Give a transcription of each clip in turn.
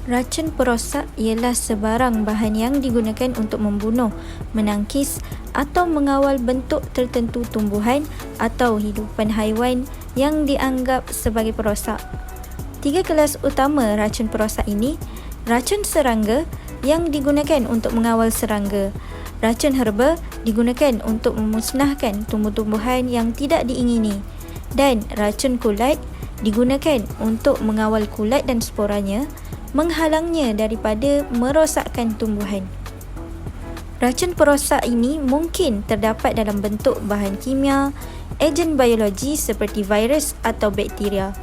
Racun perosak ialah sebarang bahan yang digunakan untuk membunuh, menangkis atau mengawal bentuk tertentu tumbuhan atau hidupan haiwan yang dianggap sebagai perosak. 3 kelas utama racun perosak ini: racun serangga yang digunakan untuk mengawal serangga, racun herba digunakan untuk memusnahkan tumbuh-tumbuhan yang tidak diingini, dan racun kulat digunakan untuk mengawal kulat dan sporanya, menghalangnya daripada merosakkan tumbuhan. Racun perosak ini mungkin terdapat dalam bentuk bahan kimia, ejen biologi seperti virus atau bakteria,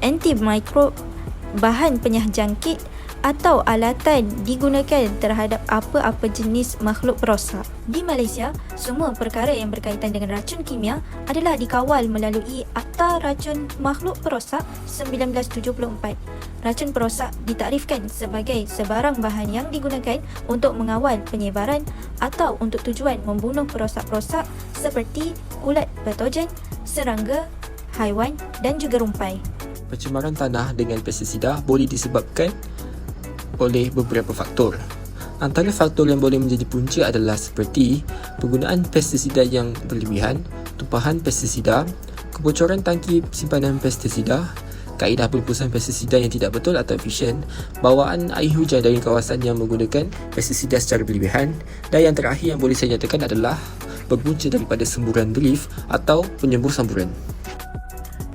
antimikrob, bahan penyahjangkit atau alatan digunakan terhadap apa-apa jenis makhluk perosak. Di Malaysia, semua perkara yang berkaitan dengan racun kimia adalah dikawal melalui Akta Racun Makhluk Perosak 1974. Racun perosak ditaktifkan sebagai sebarang bahan yang digunakan untuk mengawal penyebaran atau untuk tujuan membunuh perosak-perosak seperti ulat patogen, serangga, haiwan dan juga rumpai. Pencemaran tanah dengan pestisida boleh disebabkan oleh beberapa faktor. Antara faktor yang boleh menjadi punca adalah seperti penggunaan pestisida yang berlebihan, tumpahan pestisida, kebocoran tangki simpanan pestisida, kaedah pelupusan pestisida yang tidak betul atau efisien, bawaan air hujan dari kawasan yang menggunakan pestisida secara berlebihan, dan yang terakhir yang boleh saya nyatakan adalah berpunca daripada semburan relief atau penyembur samburan.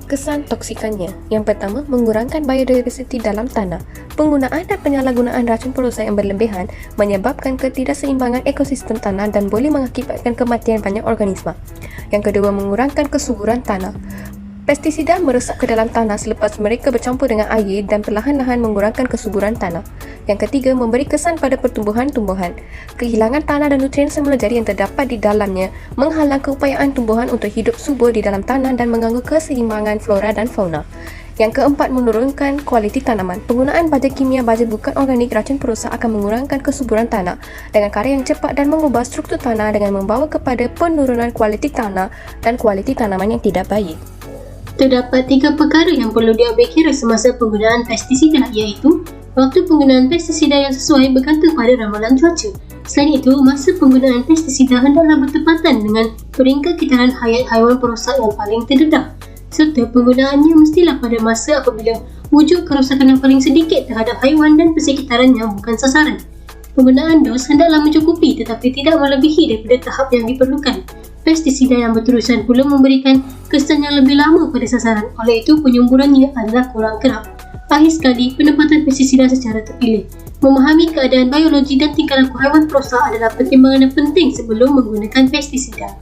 Kesan toksikannya. Yang pertama, mengurangkan biodiversiti dalam tanah. Penggunaan dan penyalahgunaan racun perosak yang berlebihan menyebabkan ketidakseimbangan ekosistem tanah dan boleh mengakibatkan kematian banyak organisma. Yang kedua, mengurangkan kesuburan tanah. Pestisida meresap ke dalam tanah selepas mereka bercampur dengan air dan perlahan-lahan mengurangkan kesuburan tanah. Yang ketiga, memberi kesan pada pertumbuhan-tumbuhan. Kehilangan tanah dan nutrien semula jadi yang terdapat di dalamnya menghalang keupayaan tumbuhan untuk hidup subur di dalam tanah dan mengganggu keseimbangan flora dan fauna. Yang keempat, menurunkan kualiti tanaman. Penggunaan baja kimia baja bukan organik racun perosak akan mengurangkan kesuburan tanah dengan cara yang cepat dan mengubah struktur tanah dengan membawa kepada penurunan kualiti tanah dan kualiti tanaman yang tidak baik. Terdapat 3 perkara yang perlu diambil kira semasa penggunaan pestisida, iaitu waktu penggunaan pestisida yang sesuai bergantung pada ramalan cuaca. Selain itu, masa penggunaan pestisida hendaklah bertepatan dengan peringkat kitaran hayat haiwan perosak yang paling terdedah, serta penggunaannya mestilah pada masa apabila wujud kerosakan yang paling sedikit terhadap haiwan dan persekitaran yang bukan sasaran. Penggunaan dos hendaklah mencukupi tetapi tidak melebihi daripada tahap yang diperlukan. Pestisida yang berterusan pula memberikan kesan yang lebih lama pada sasaran, oleh itu penyemburannya adalah kurang kerap. Akhir sekali, penempatan pestisida secara terpilih. Memahami keadaan biologi dan tingkah laku haiwan perosak adalah pertimbangan yang penting sebelum menggunakan pestisida.